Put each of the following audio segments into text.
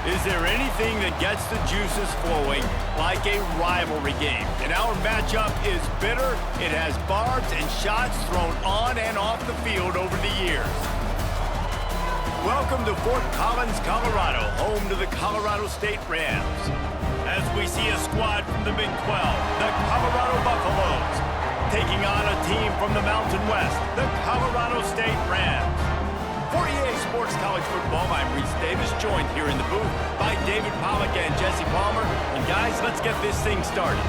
Is there anything that gets the juices flowing like a rivalry game? And our matchup is bitter. It has barbs and shots thrown on and off the field over the years. Welcome to Fort Collins, Colorado, home to the Colorado State Rams. As we see a squad from the Big 12, the Colorado Buffaloes, taking on a team from the Mountain West, the Colorado State Rams. For EA Sports College Football, I'm Reese Davis, joined here in the booth by David Pollack and Jesse Palmer. And guys, let's get this thing started.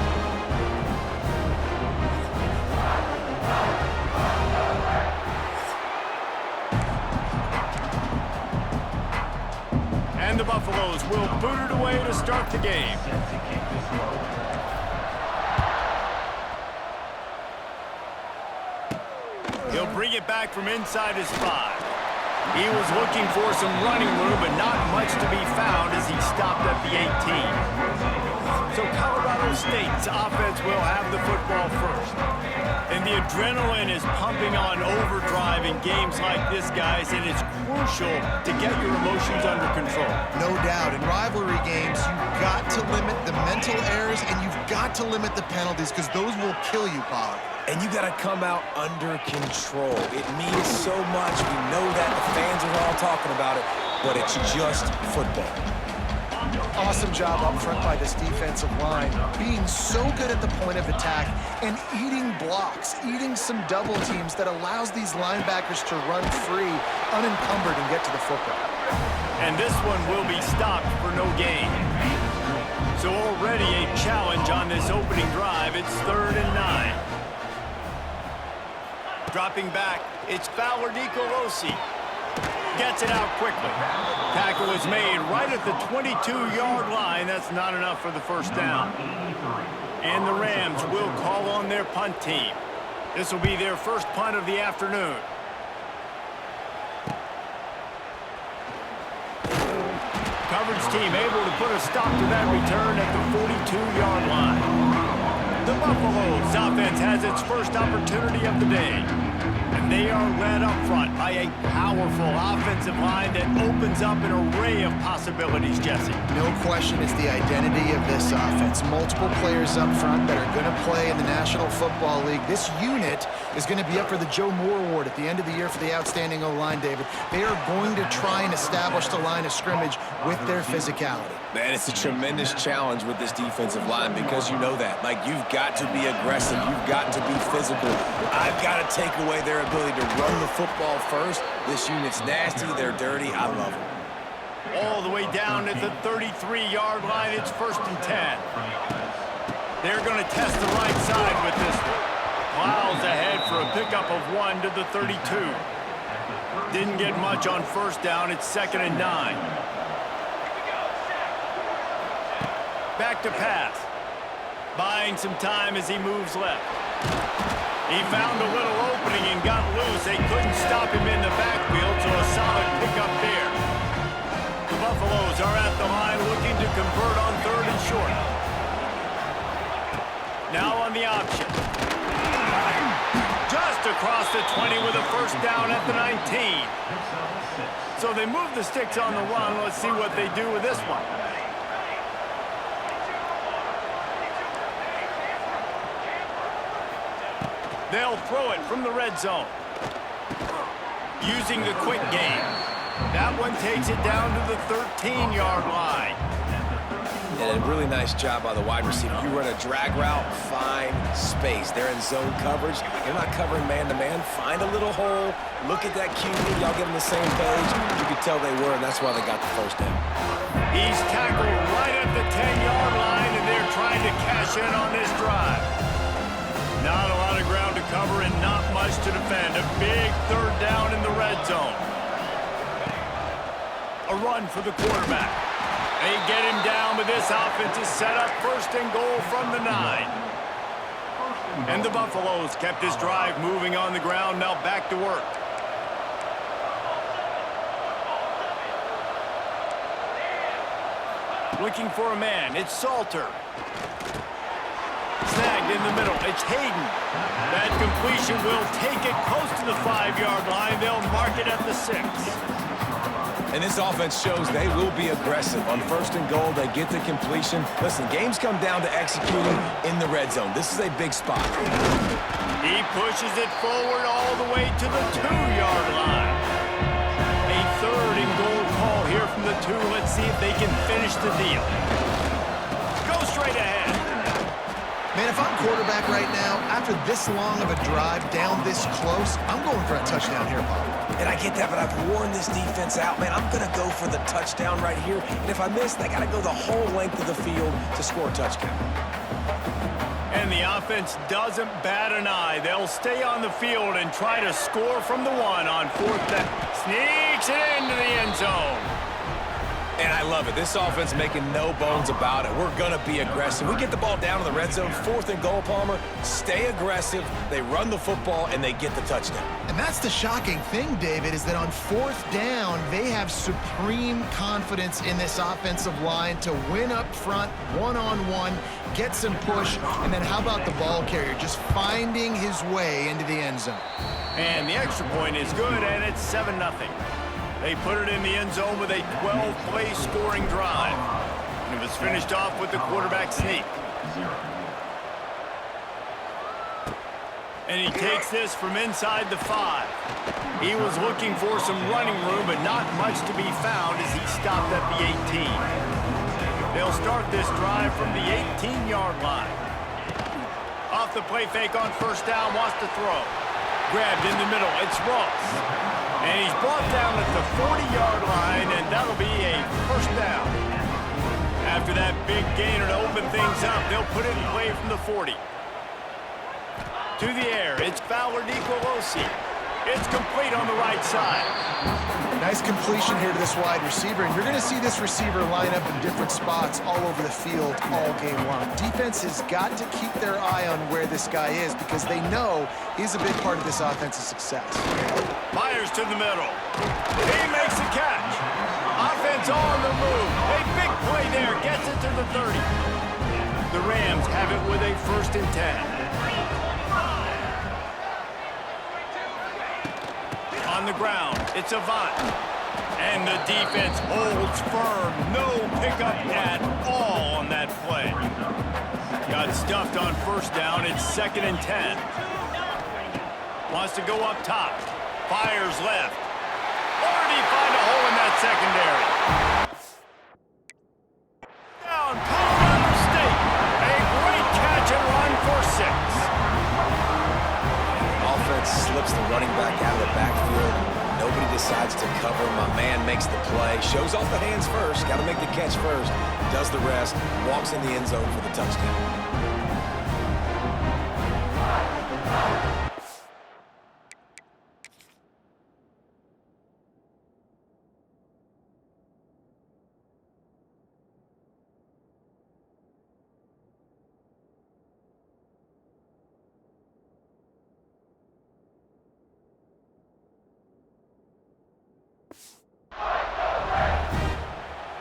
And the Buffaloes will boot it away to start the game. He'll bring it back from inside his 5. He was looking for some running room, but not much to be found as he stopped at the 18. So Colorado State's offense will have the football first. And the adrenaline is pumping on overdrive in games like this, guys, and it's crucial to get your emotions under control. No doubt. In rivalry games, you've got to limit the mental errors, and you've got to limit the penalties, because those will kill you, Pollack. And you got to come out under control. It means so much. We know that. The fans are all talking about it, but it's just football. Awesome job up front by this defensive line, being so good at the point of attack and eating blocks, eating some double teams that allows these linebackers to run free, unencumbered, and get to the football. And this one will be stopped for no gain. So already a challenge on this opening drive. It's 3rd and 9. Dropping back, it's Fowler Nicolosi. Gets it out quickly. Tackle is made right at the 22-yard line. That's not enough for the first down. And the Rams will call on their punt team. This will be their first punt of the afternoon. Coverage team able to put a stop to that return at the 42-yard line. The Buffaloes offense has its first opportunity of the day. And they are led up front by a powerful offensive line that opens up an array of possibilities, Jesse. No question, it's the identity of this offense. Multiple players up front that are going to play in the National Football League. This unit is going to be up for the Joe Moore Award at the end of the year for the outstanding O-line, David. They are going to try and establish the line of scrimmage with their physicality. Man, it's a tremendous challenge with this defensive line because you know that. Like, you've got to be aggressive. You've got to be physical. I've got to take away their ability to run the football first. This unit's nasty. They're dirty. I love them. All the way down at the 33-yard line, it's 1st and 10. They're going to test the right side with this one. Plows ahead for a pickup of 1 to the 32. Didn't get much on first down. It's 2nd and 9. Back to pass. Buying some time as he moves left. He found a little opening and got loose. They couldn't stop him in the backfield, so a solid pickup there. The Buffaloes are at the line looking to convert on 3rd and short. Now on the option. Just across the 20 with a first down at the 19. So they move the sticks on the run. Let's see what they do with this one. They'll throw it from the red zone. Using the quick game. That one takes it down to the 13-yard line. And a really nice job by the wide receiver. You run a drag route, find space. They're in zone coverage. They're not covering man-to-man. Find a little hole. Look at that QB. Y'all get on the same page. You can tell they were, and that's why they got the first down. He's tackled right at the 10-yard line, and they're trying to cash in on this drive. Not a lot of ground to cover and not much to defend. A big 3rd down in the red zone. A run for the quarterback. They get him down, but this offense is set up 1st and goal from the 9. And the Buffaloes kept this drive moving on the ground. Now back to work. Looking for a man. It's Salter. Snagged in the middle. It's Hayden. That completion will take it close to the 5-yard line. They'll mark it at the 6. And this offense shows they will be aggressive. On first and goal, they get the completion. Listen, games come down to executing in the red zone. This is a big spot. He pushes it forward all the way to the 2-yard line. A third and goal call here from the 2. Let's see if they can finish the deal. Go straight ahead. Man, if I'm quarterback right now, after this long of a drive down this close, I'm going for a touchdown here, Bob. And I get that, but I've worn this defense out, man. I'm going to go for the touchdown right here. And if I miss, they got to go the whole length of the field to score a touchdown. And the offense doesn't bat an eye. They'll stay on the field and try to score from the 1 on 4th down. Sneaks it into the end zone. And I love it. This offense making no bones about it. We're going to be aggressive. We get the ball down in the red zone, 4th and goal, Palmer. Stay aggressive. They run the football, and they get the touchdown. And that's the shocking thing, David, is that on 4th down, they have supreme confidence in this offensive line to win up front, one-on-one, get some push, and then how about the ball carrier just finding his way into the end zone? And the extra point is good, and it's 7-0. They put it in the end zone with a 12-play scoring drive. And it was finished off with the quarterback sneak. And he takes this from inside the 5. He was looking for some running room, but not much to be found as he stopped at the 18. They'll start this drive from the 18-yard line. Off the play fake on first down, wants to throw. Grabbed in the middle, it's Ross. And he's brought down at the 40-yard line, and that'll be a first down. After that big gainer to open things up, they'll put it in play from the 40. To the air, it's Fowler Nicolosi. It's complete on the right side. Nice completion here to this wide receiver, and you're going to see this receiver line up in different spots all over the field all game long. Defense has got to keep their eye on where this guy is because they know he's a big part of this offense's success. Myers to the middle. He makes the catch. Offense on the move. A big play there. Gets it to the 30. The Rams have it with a 1st and 10. On the ground, it's Avant. And the defense holds firm. No pickup at all on that play. Got stuffed on first down. It's 2nd and 10. Wants to go up top. Fires left. Or did he find a hole in that secondary? Down, Colorado State. A great catch and run for 6. Offense slips the running back out of the backfield. Nobody decides to cover. My man makes the play. Shows off the hands first. Got to make the catch first. Does the rest. Walks in the end zone for the touchdown.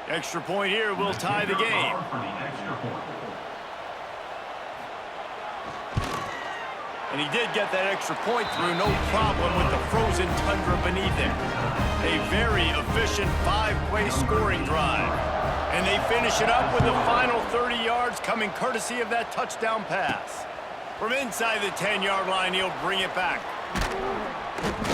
Extra point here will tie the game. And he did get that extra point through, no problem with the frozen tundra beneath him. A very efficient 5-play scoring drive. And they finish it up with the final 30 yards coming courtesy of that touchdown pass. From inside the 10-yard line, he'll bring it back.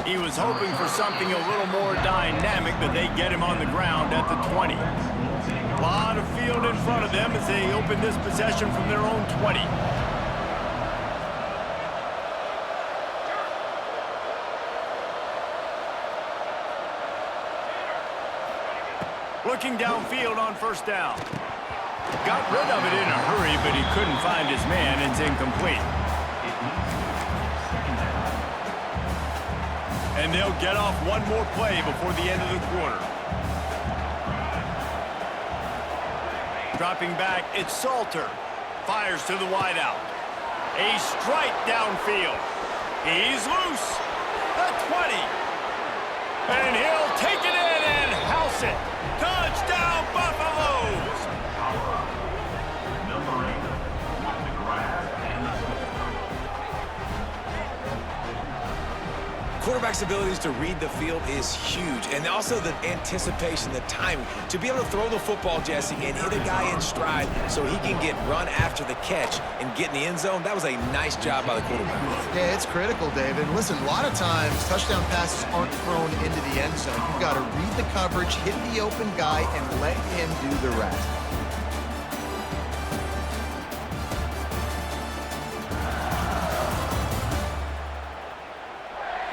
He was hoping for something a little more dynamic, but they get him on the ground at the 20. A lot of field in front of them as they open this possession from their own 20. Looking downfield on first down. Got rid of it in a hurry, but he couldn't find his man. It's incomplete. And they'll get off one more play before the end of the quarter. Dropping back, it's Salter. Fires to the wideout. A strike downfield. He's loose. The 20. And he'll take it in and house it. Touchdown, Buffaloes! quarterback's abilities to read the field is huge, and also the anticipation, the timing. To be able to throw the football, Jesse, and hit a guy in stride so he can get run after the catch and get in the end zone, that was a nice job by the quarterback. Yeah, it's critical, David. Listen, a lot of times touchdown passes aren't thrown into the end zone. You've got to read the coverage, hit the open guy, and let him do the rest.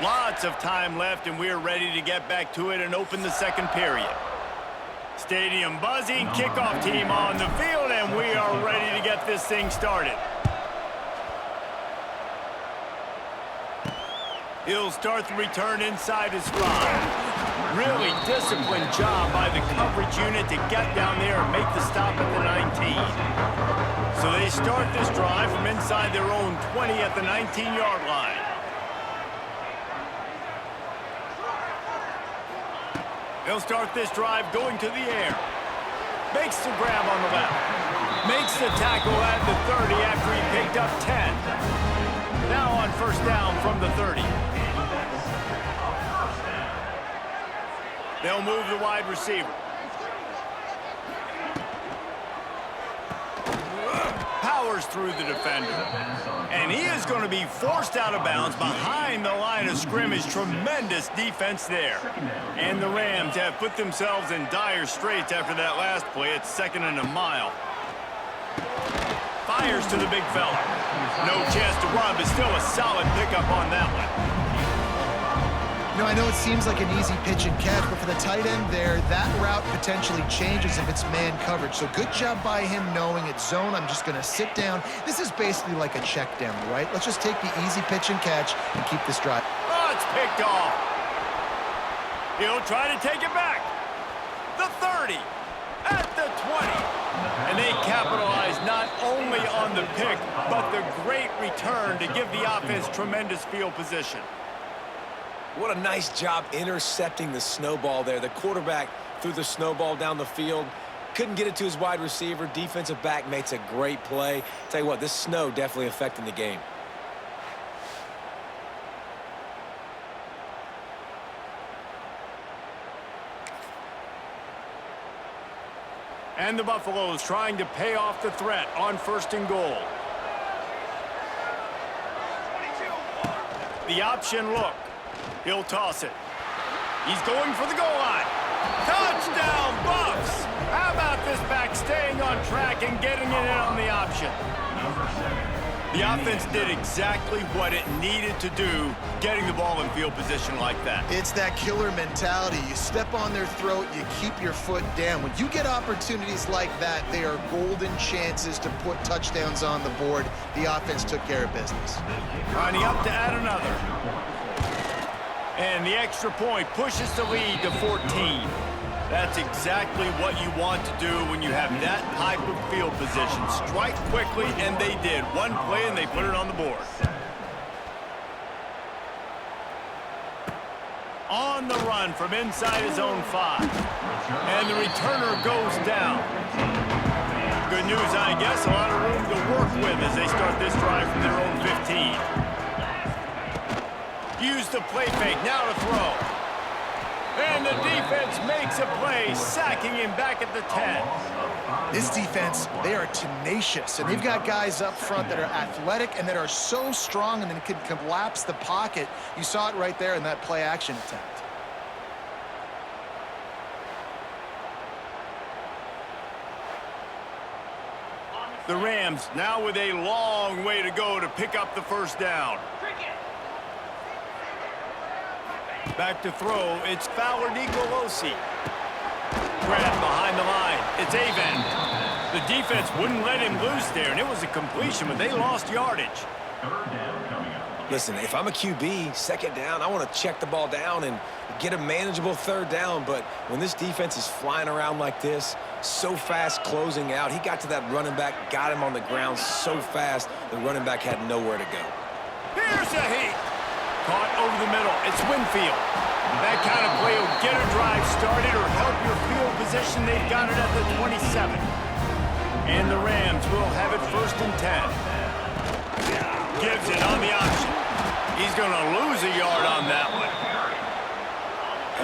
Lots of time left, and we're ready to get back to it and open the second period. Stadium buzzing, kickoff team on the field, and we are ready to get this thing started. He'll start the return inside his 5. Really disciplined job by the coverage unit to get down there and make the stop at the 19. So they start this drive from inside their own 20 at the 19-yard line. They'll start this drive going to the air. Makes the grab on the left. Makes the tackle at the 30 after he picked up 10. Now on first down from the 30. They'll move the wide receiver. Powers through the defender. And he is going to be forced out of bounds behind the line of scrimmage. Tremendous defense there. And the Rams have put themselves in dire straits after that last play. It's 2nd and a mile. Fires to the big fella. No chance to run, but still a solid pickup on that one. You know, I know it seems like an easy pitch and catch, but for the tight end there, that route potentially changes if it's man coverage. So good job by him knowing it's zone. I'm just going to sit down. This is basically like a check down, right? Let's just take the easy pitch and catch and keep this drive. Oh, it's picked off. He'll try to take it back. The 30, at the 20. And they capitalize not only on the pick, but the great return to give the offense tremendous field position. What a nice job intercepting the snowball there. The quarterback threw the snowball down the field. Couldn't get it to his wide receiver. Defensive back makes a great play. Tell you what, this snow definitely affecting the game. And the Buffaloes trying to pay off the threat on 1st and goal. The option look. He'll toss it. He's going for the goal line. Touchdown, Buffs! How about this back staying on track and getting it in on the option? The offense did exactly what it needed to do, getting the ball in field position like that. It's that killer mentality. You step on their throat, you keep your foot down. When you get opportunities like that, they are golden chances to put touchdowns on the board. The offense took care of business. Lining up to add another. And the extra point pushes the lead to 14. That's exactly what you want to do when you have that type of field position. Strike quickly, and they did. One play, and they put it on the board. On the run from inside his own 5. And the returner goes down. Good news, I guess. A lot of room to work with as they start this drive from their own 15. Use the play fake, now to throw. And the defense makes a play, sacking him back at the 10. This defense, they are tenacious, and they've got guys up front that are athletic and that are so strong and then can collapse the pocket. You saw it right there in that play-action attempt. The Rams now with a long way to go to pick up the first down. Back to throw, it's Fowler Nicolosi. Grab behind the line, it's Avent. The defense wouldn't let him loose there, and it was a completion, but they lost yardage. Listen, if I'm a QB, 2nd down, I want to check the ball down and get a manageable 3rd down, but when this defense is flying around like this, so fast closing out, he got to that running back, got him on the ground so fast, the running back had nowhere to go. Here's a heat. Caught over the middle. It's Winfield. That kind of play will get a drive started or help your field position. They've got it at the 27. And the Rams will have it 1st and 10. Gives it on the option. He's going to lose a yard on that one.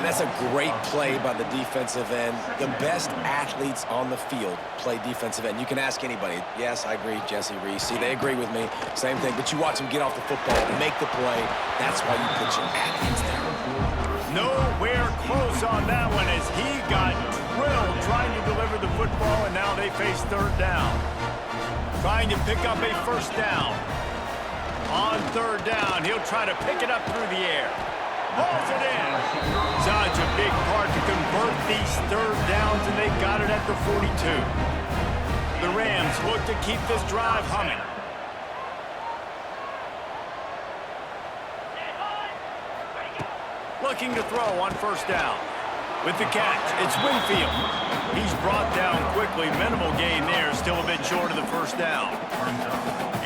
And that's a great play by the defensive end. The best athletes on the field play defensive end. You can ask anybody. Yes, I agree, Jesse Reese. See, they agree with me. Same thing. But you watch them get off the football, make the play. That's why you put your athletes there. Nowhere close on that one as he got drilled trying to deliver the football, and now they face third down. Trying to pick up a first down. On third down, he'll try to pick it up through the air. Hauls it in. Such a big part to convert these third downs, and they got it at the 42. The Rams look to keep this drive humming. Looking to throw on first down. With the catch, it's Winfield. He's brought down quickly. Minimal gain there, still a bit short of the first down.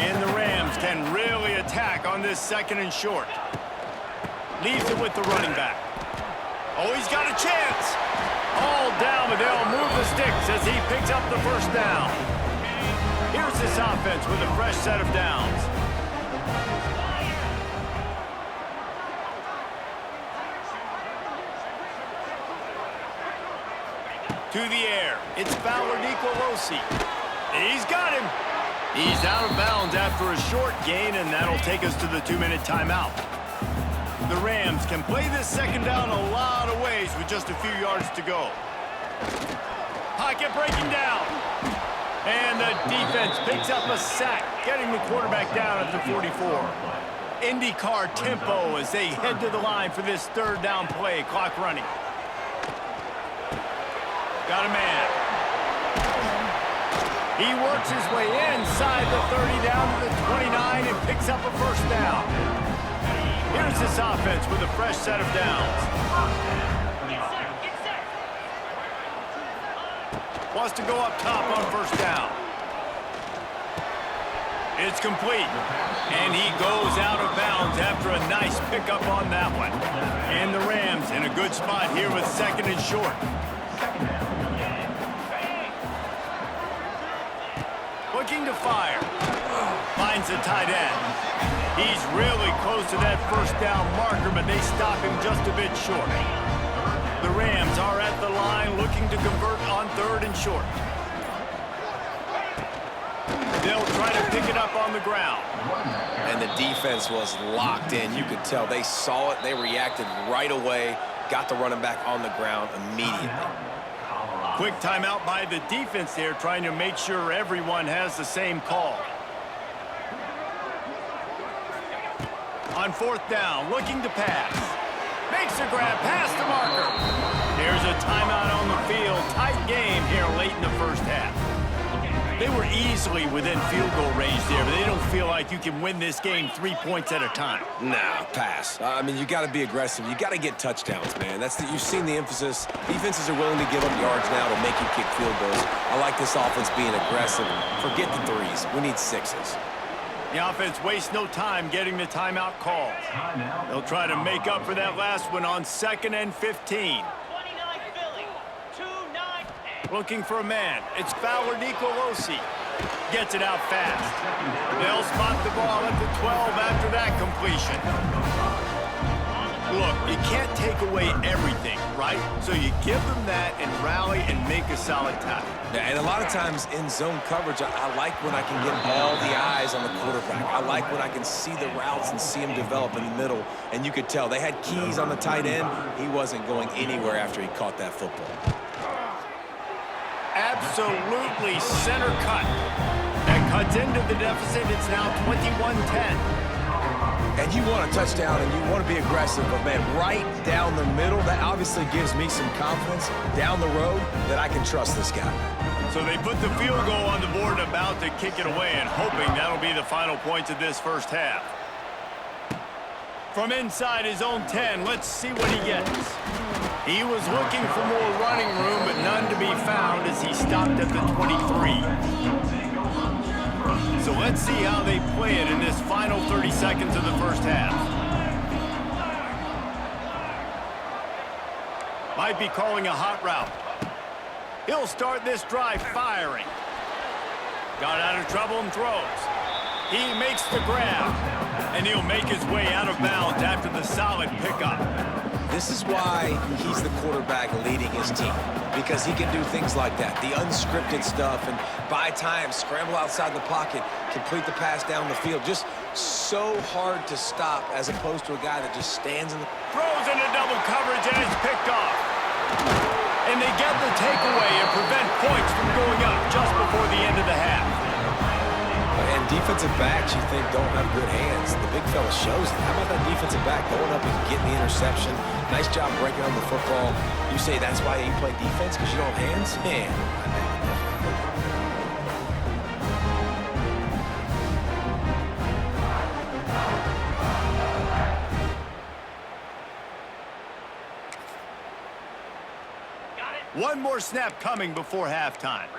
And the Rams can really attack on this second and short. Leaves it with the running back. Oh, he's got a chance. All down, but they'll move the sticks as he picks up the first down. Here's this offense with a fresh set of downs. To the air, it's Fowler Nicolosi. He's got him. He's out of bounds after a short gain, and that'll take us to the 2-minute timeout. The Rams can play this second down a lot of ways with just a few yards to go. Pocket breaking down. And the defense picks up a sack, getting the quarterback down at the 44. IndyCar tempo as they head to the line for this third down play. Clock running. Got a man. He works his way inside the 30 down to the 29 and picks up a first down. Here's this offense with a fresh set of downs. Wants to go up top on first down. It's complete. And he goes out of bounds after a nice pickup on that one. And the Rams in a good spot here with second and short. Looking to fire. Finds the tight end. He's really close to that first down marker, but they stop him just a bit short. The Rams are at the line looking to convert on third and short. They'll try to pick it up on the ground. And the defense was locked in. You could tell they saw it. They reacted right away. Got the running back on the ground immediately. Quick timeout by the defense there, trying to make sure everyone has the same call. On fourth down, looking to pass. Makes a grab past the marker. There's a timeout on the field. Tight game here late in the first half. They were easily within field goal range there, but they don't feel like you can win this game 3 points at a time. Nah, pass. I mean, you got to be aggressive. You got to get touchdowns, man. You've seen the emphasis. Defenses are willing to give up yards now to make you kick field goals. I like this offense being aggressive. Forget the threes. We need sixes. The offense wastes no time getting the timeout call. They'll try to make up for that last one on 2nd and 15. Looking for a man. It's Fowler Nicolosi. Gets it out fast. They'll spot the ball at the 12 after that completion. Look, you can't take away everything, right? So you give them that and rally and make a solid tackle. Yeah, and a lot of times in zone coverage, I like when I can get all the eyes on the quarterback. I like when I can see the routes and see him develop in the middle. And you could tell they had keys on the tight end. He wasn't going anywhere after he caught that football. Absolutely center cut. That cuts into the deficit. It's now 21-10. And you want a touchdown and you want to be aggressive, but man, right down the middle, that obviously gives me some confidence down the road that I can trust this guy. So they put the field goal on the board, about to kick it away, and hoping that'll be the final points of this first half. From inside his own 10, let's see what he gets. He was looking for more running room, but none to be found as he stopped at the 23. So let's see how they play it in this final 30 seconds of the first half. Might be calling a hot route. He'll start this drive firing. Got out of trouble and throws. He makes the grab, and he'll make his way out of bounds after the solid pickup. This is why he's the quarterback leading his team, because he can do things like that, the unscripted stuff, and buy time, scramble outside the pocket, complete the pass down the field. Just so hard to stop as opposed to a guy that just stands in the... Throws into double coverage, and it's picked off. And they get the takeaway and prevent points from going up just before the end of the half. And defensive backs, you think, don't have good hands. The big fella shows it. How about that defensive back going up and getting the interception? Nice job breaking on the football. You say that's why you play defense, because you don't have hands? Man. One more snap coming before halftime.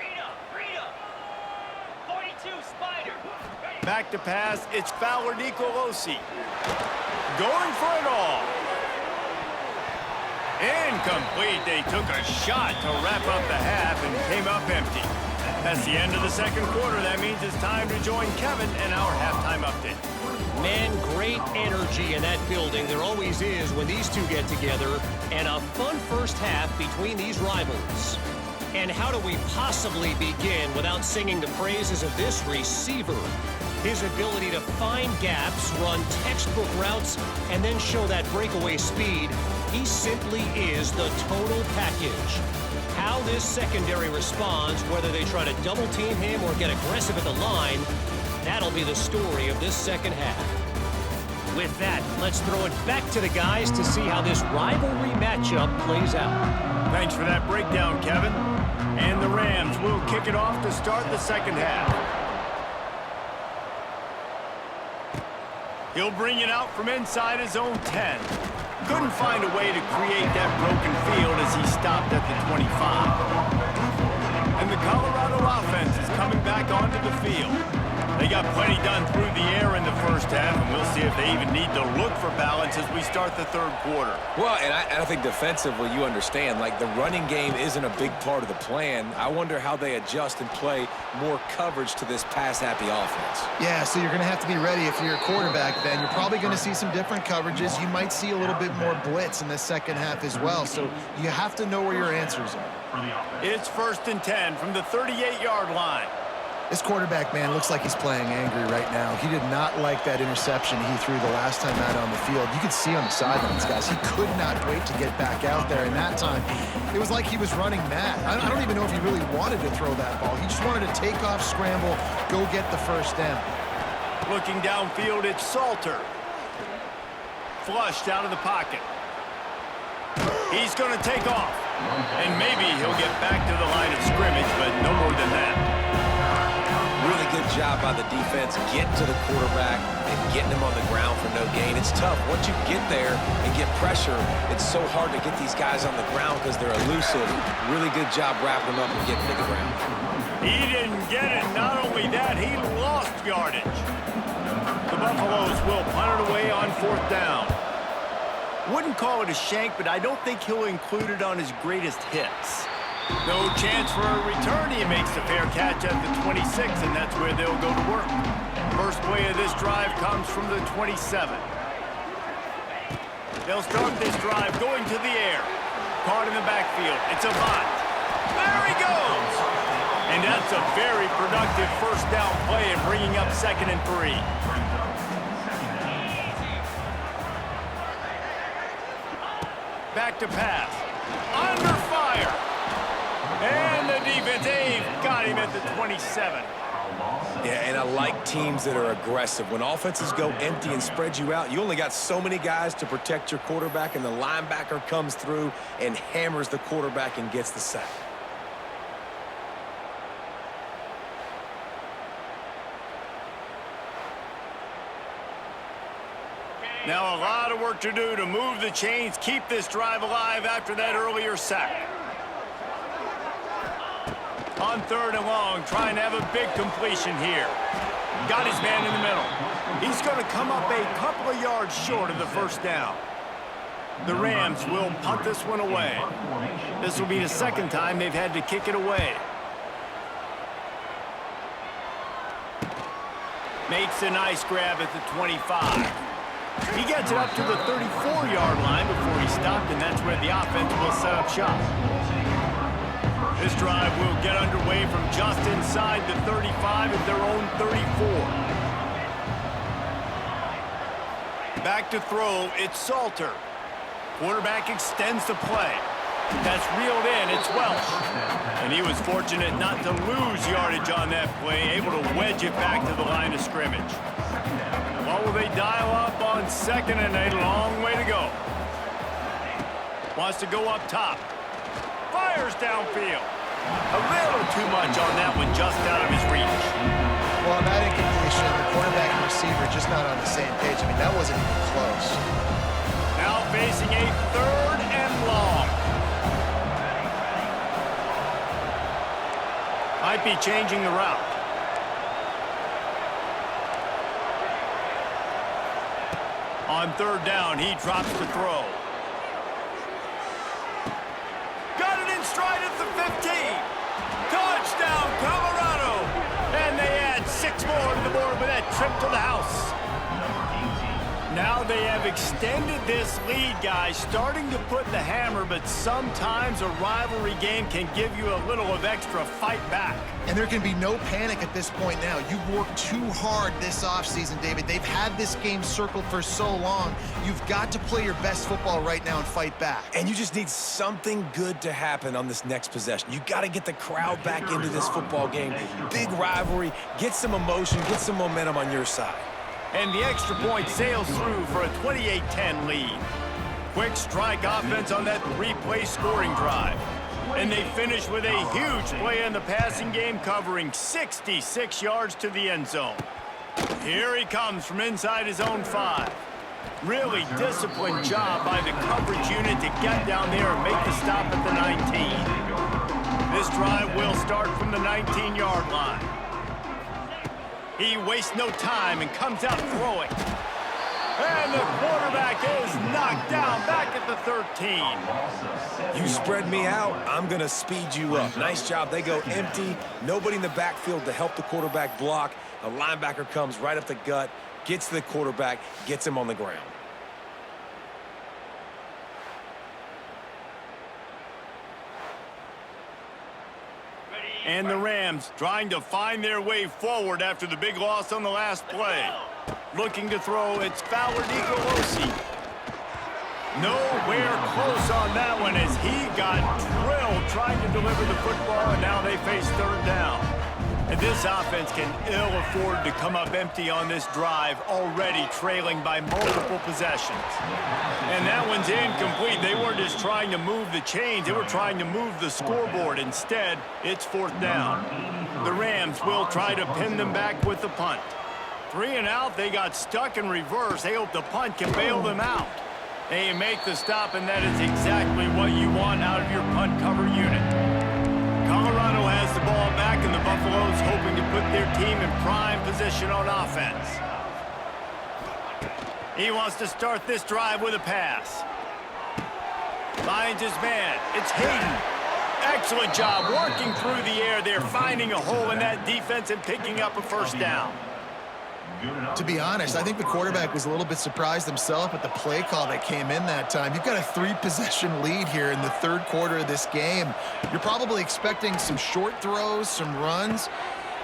Back to pass, it's Fowler Nicolosi. Going for it all. Incomplete. They took a shot to wrap up the half and came up empty. That's the end of the second quarter. That means it's time to join Kevin and our halftime update. Man, great energy in that building. There always is when these two get together. And a fun first half between these rivals. And how do we possibly begin without singing the praises of this receiver? His ability to find gaps, run textbook routes, and then show that breakaway speed. He simply is the total package. How this secondary responds, whether they try to double team him or get aggressive at the line, that'll be the story of this second half. With that, let's throw it back to the guys to see how this rivalry matchup plays out. Thanks for that breakdown, Kevin. And the Rams will kick it off to start the second half. He'll bring it out from inside his own 10. Couldn't find a way to create that broken field as he stopped at the 25. And the Colorado offense is coming back onto the field. They got plenty done through the air in the first half, and we'll see if they even need to look for balance as we start the third quarter. Well, and I think defensively, you understand, like the running game isn't a big part of the plan. I wonder how they adjust and play more coverage to this pass-happy offense. Yeah, so you're going to have to be ready if you're a quarterback, Ben. You're probably going to see some different coverages. You might see a little bit more blitz in the second half as well, so you have to know where your answers are. It's 1st and 10 from the 38-yard line. This quarterback, man, looks like he's playing angry right now. He did not like that interception he threw the last time out on the field. You could see on the sidelines, guys. He could not wait to get back out there. And that time, it was like he was running mad. I don't even know if he really wanted to throw that ball. He just wanted to take off, scramble, go get the first down. Looking downfield, it's Salter. Flushed out of the pocket. He's going to take off. And maybe he'll get back to the line of scrimmage, but no more than that. Really good job by the defense getting to the quarterback and getting him on the ground for no gain. It's tough. Once you get there and get pressure, it's so hard to get these guys on the ground because they're elusive. Really good job wrapping them up and getting to the ground. He didn't get it. Not only that, he lost yardage. The Buffaloes will punt it away on 4th down. Wouldn't call it a shank, but I don't think he'll include it on his greatest hits. No chance for a return. He makes the fair catch at the 26, and that's where they'll go to work. First play of this drive comes from the 27. They'll start this drive going to the air. Caught in the backfield. It's Avant. There he goes! And that's a very productive first down play and bringing up 2nd and 3. Back to pass. Under fire. And the defense, they've got him at the 27. Yeah, and I like teams that are aggressive. When offenses go empty and spread you out, you only got so many guys to protect your quarterback, and the linebacker comes through and hammers the quarterback and gets the sack. Now a lot of work to do to move the chains, keep this drive alive after that earlier sack. On 3rd and long, trying to have a big completion here. Got his man in the middle. He's going to come up a couple of yards short of the first down. The Rams will punt this one away. This will be the 2nd time they've had to kick it away. Makes a nice grab at the 25. He gets it up to the 34-yard line before he stopped where the offense will set up shop. This drive will get underway from just inside the 35 at their own 34. Back to throw, it's Salter. Quarterback extends the play. That's reeled in, it's Welsh. And he was fortunate not to lose yardage on that play, able to wedge it back to the line of scrimmage. What will they dial up on second and a long way to go? Wants to go up top. Fires downfield. A little too much on that one, just out of his reach. Well, on that incompletion, the quarterback and receiver just not on the same page. I mean, that wasn't even close. Now facing a third and long. Might be changing the route. On third down, he drops the throw. Got it in stride at the 15. Touchdown, Colorado. And they add 6 more to the board with that trip to the house. Now they have extended this lead, guys, starting to put the hammer, but sometimes a rivalry game can give you a little of extra fight back. And there can be no panic at this point now. You've worked too hard this offseason, David. They've had this game circled for so long. You've got to play your best football right now and fight back. And you just need something good to happen on this next possession. You got to get the crowd back into this football game. Big rivalry, get some emotion, get some momentum on your side. And the extra point sails through for a 28-10 lead. Quick strike offense on that 3-play scoring drive. And they finish with a huge play in the passing game, covering 66 yards to the end zone. Here he comes from inside his own 5. Really disciplined job by the coverage unit to get down there and make the stop at the 19. This drive will start from the 19-yard line. He wastes no time and comes out throwing. And the quarterback is knocked down back at the 13. You spread me out, I'm going to speed you up. Nice job. They go empty. Nobody in the backfield to help the quarterback block. A linebacker comes right up the gut, gets to the quarterback, gets him on the ground. And the Rams trying to find their way forward after the big loss on the last play. Looking to throw, it's Fowler Nicolosi. Nowhere close on that one as he got drilled trying to deliver the football, and now they face third down. And this offense can ill afford to come up empty on this drive, already trailing by multiple possessions. And that one's incomplete. They weren't just trying to move the chains, they were trying to move the scoreboard. Instead, it's fourth down. The Rams will try to pin them back with the punt. 3 and out, they got stuck in reverse. They hope the punt can bail them out. They make the stop, and that is exactly what you want out of your punt cover unit. Colorado has the ball back, and the Buffaloes hoping to put their team in prime position on offense. He wants to start this drive with a pass. Finds his man. It's Hayden. Excellent job working through the air there, finding a hole in that defense and picking up a first down. To be honest, I think the quarterback was a little bit surprised himself at the play call that came in that time. You've got a 3-possession lead here in the third quarter of this game. You're probably expecting some short throws, some runs.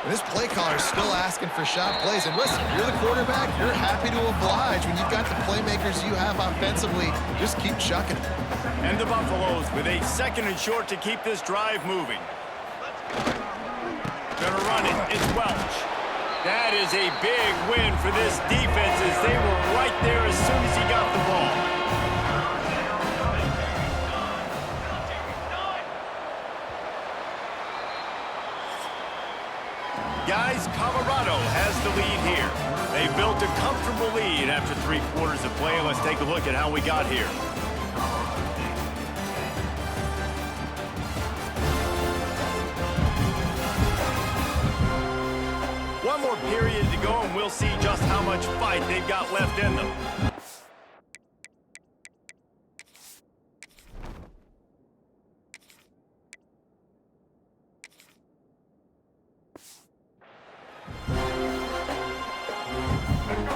And this play caller is still asking for shot plays. And listen, you're the quarterback, you're happy to oblige. When you've got the playmakers you have offensively, just keep chucking it. And the Buffaloes with a 2nd and short to keep this drive moving. Gonna run it, it's Welch. That is a big win for this defense as they were right there as soon as he got the ball. Guys, Colorado has the lead here. They built a comfortable lead after 3 quarters of play. Let's take a look at how we got here. One more period to go, and we'll see just how much fight they've got left in them.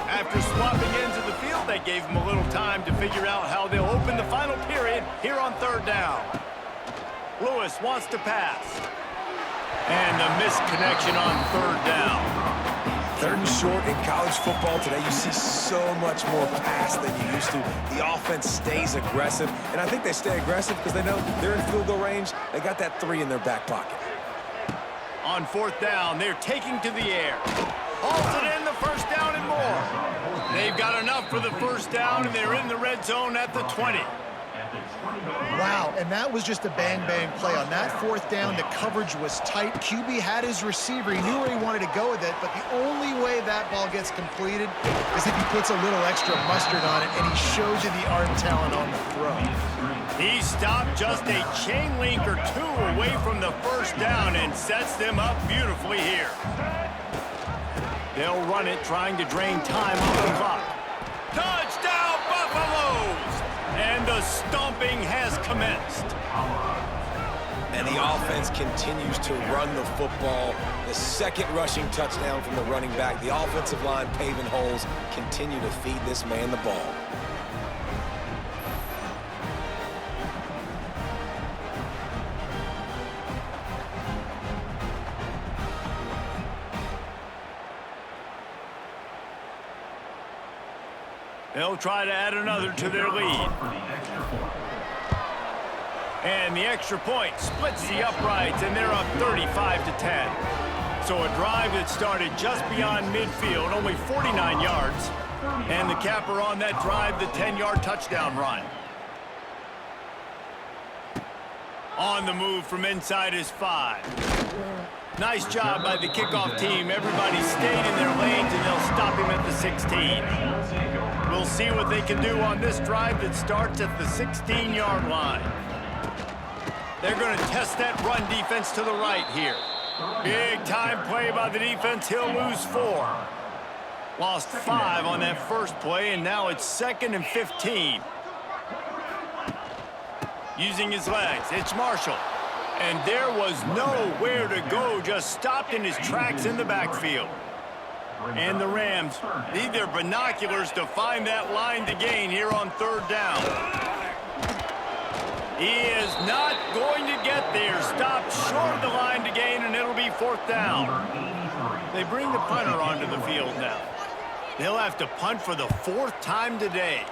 After swapping ends of the field, they gave them a little time to figure out how they'll open the final period here on third down. Lewis wants to pass. And a missed connection on third down. Third and short in college football today, you see so much more pass than you used to. The offense stays aggressive, and I think they stay aggressive because they know they're in field goal range. They got that 3 in their back pocket. On fourth down, they're taking to the air. Hauls it in, the first down and more. They've got enough for the first down, and they're in the red zone at the 20. Wow, and that was just a bang-bang play. On that fourth down, the coverage was tight. QB had his receiver. He knew where he wanted to go with it, but the only way that ball gets completed is if he puts a little extra mustard on it, and he shows you the arm talent on the throw. He stopped just a chain link or two away from the first down and sets them up beautifully here. They'll run it, trying to drain time off the clock. Touchdown, Buffaloes! And the stomping has commenced. And the offense continues to run the football. The second rushing touchdown from the running back. The offensive line paving holes. Continue to feed this man the ball. They'll try to add another to their lead. And the extra point splits the uprights, and they're up 35-10. So a drive that started just beyond midfield, only 49 yards. And the capper on that drive, the 10-yard touchdown run. On the move from inside his 5. Nice job by the kickoff team. Everybody stayed in their lanes, and they'll stop him at the 16. We'll see what they can do on this drive that starts at the 16-yard line. They're going to test that run defense to the right here. Big time play by the defense. He'll lose 4. Lost 5 on that first play, and now it's 2nd and 15. Using his legs, it's Marshall. And there was nowhere to go, just stopped in his tracks in the backfield. And the Rams need their binoculars to find that line to gain here on third down. He is not going to get there. Stopped short of the line to gain, and it'll be 4th down. They bring the punter onto the field now. They'll have to punt for the 4th time today.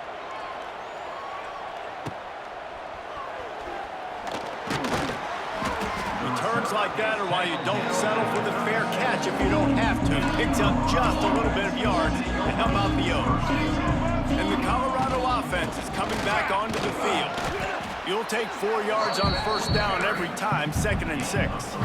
Returns like that are why you don't settle for the fair catch if you don't have to. Picks up just a little bit of yards to help out the O's. And the Colorado offense is coming back onto the field. You'll take 4 yards on first down every time, 2nd and 6.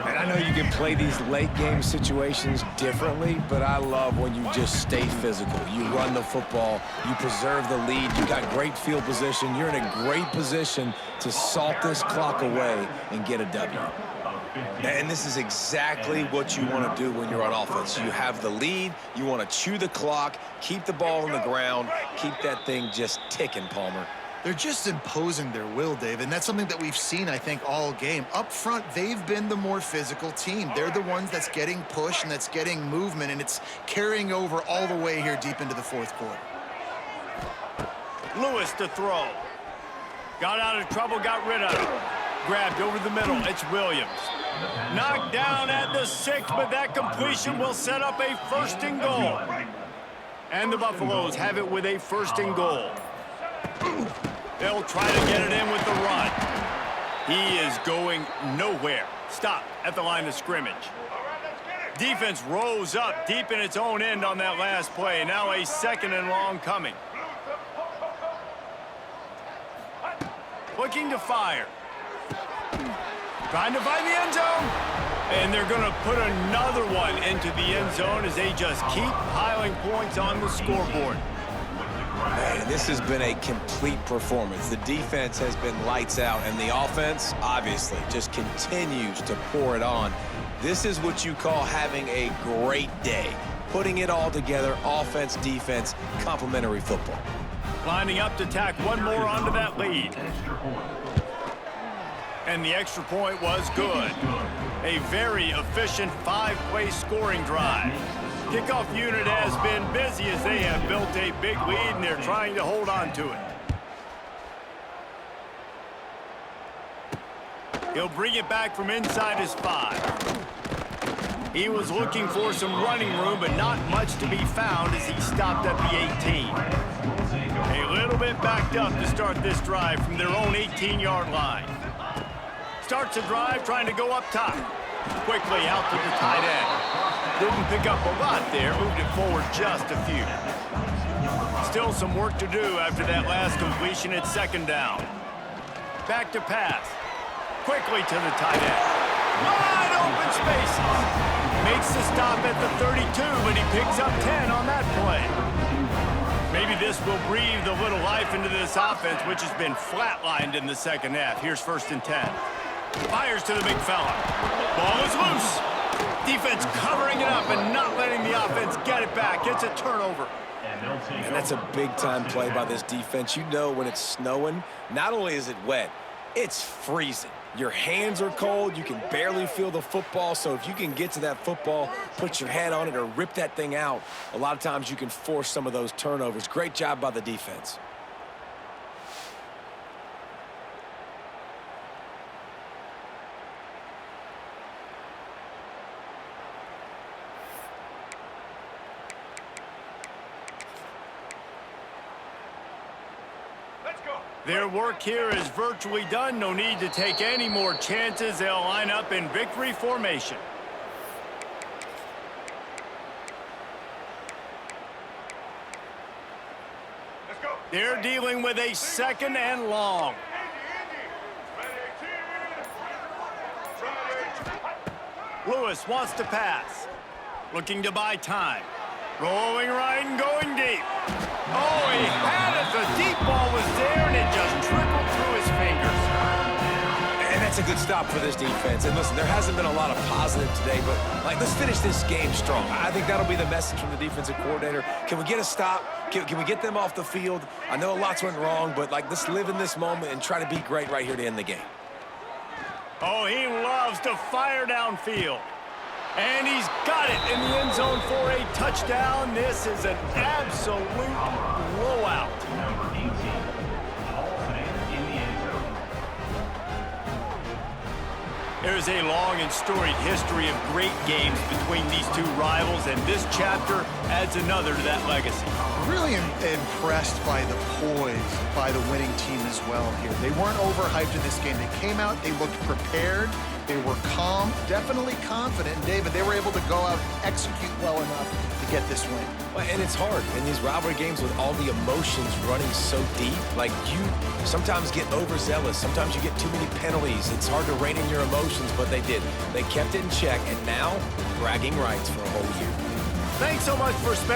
And I know you can play these late game situations differently, but I love when you just stay physical. You run the football, you preserve the lead, you got great field position, you're in a great position to salt this clock away and get a W. And this is exactly what you want to do when you're on offense. You have the lead, you want to chew the clock, keep the ball on the ground, keep that thing just ticking, Palmer. They're just imposing their will, Dave, and that's something that we've seen, I think, all game. Up front, they've been the more physical team. They're the ones that's getting pushed and that's getting movement, and it's carrying over all the way here deep into the 4th quarter. Lewis to throw. Got out of trouble, got rid of it. Grabbed over the middle, it's Williams. Knocked down at the 6, but that completion will set up a 1st and goal. And the Buffaloes have it with a 1st and goal. They'll try to get it in with the run. He is going nowhere. Stop at the line of scrimmage. Defense rose up deep in its own end on that last play. Now a 2nd and long coming. Looking to fire. Trying to find the end zone. And they're going to put another one into the end zone as they just keep piling points on the scoreboard. Man, this has been a complete performance. The defense has been lights out, and the offense, obviously, just continues to pour it on. This is what you call having a great day. Putting it all together, offense, defense, complementary football. Lining up to tack one more onto that lead. And the extra point was good. A very efficient 5-play scoring drive. Kickoff unit has been busy as they have built a big lead, and they're trying to hold on to it. He'll bring it back from inside his 5. He was looking for some running room, but not much to be found as he stopped at the 18. A little bit backed up to start this drive from their own 18-yard line. Starts the drive trying to go up top. Quickly out to the tight end. Didn't pick up a lot there, moved it forward just a few. Still some work to do after that last completion at 2nd down. Back to pass. Quickly to the tight end. Wide open spaces. Makes the stop at the 32, but he picks up 10 on that play. Maybe this will breathe a little life into this offense, which has been flatlined in the 2nd half. Here's 1st and 10. Fires to the big fella. Ball is loose. Defense covering it up and not letting the offense get it back. It's a turnover. And that's a big-time play by this defense. You know when it's snowing, not only is it wet, it's freezing. Your hands are cold. You can barely feel the football. So if you can get to that football, put your head on it, or rip that thing out, a lot of times you can force some of those turnovers. Great job by the defense. Their work here is virtually done. No need to take any more chances. They'll line up in victory formation. Let's go. They're dealing with a 2nd and long. Lewis wants to pass. Looking to buy time. Rolling right and going deep. Oh, he had it. The deep ball was there, and it just trickled through his fingers. And that's a good stop for this defense. And listen, there hasn't been a lot of positive today, but, let's finish this game strong. I think that'll be the message from the defensive coordinator. Can we get a stop? Can we get them off the field? I know lots went wrong, but, let's live in this moment and try to be great right here to end the game. Oh, he loves to fire downfield. And he's got it in the end zone for a touchdown. This is an absolute blowout. There's a long and storied history of great games between these two rivals, and this chapter adds another to that legacy. Really impressed by the poise by the winning team as well here. They weren't overhyped in this game. They came out, they looked prepared, they were calm, definitely confident. And David, they were able to go out and execute well enough to get this win. And it's hard in these rivalry games with all the emotions running so deep. You sometimes get overzealous. Sometimes you get too many penalties. It's hard to rein in your emotions, but they did. They kept it in check, and now bragging rights for a whole year. Thanks so much for spending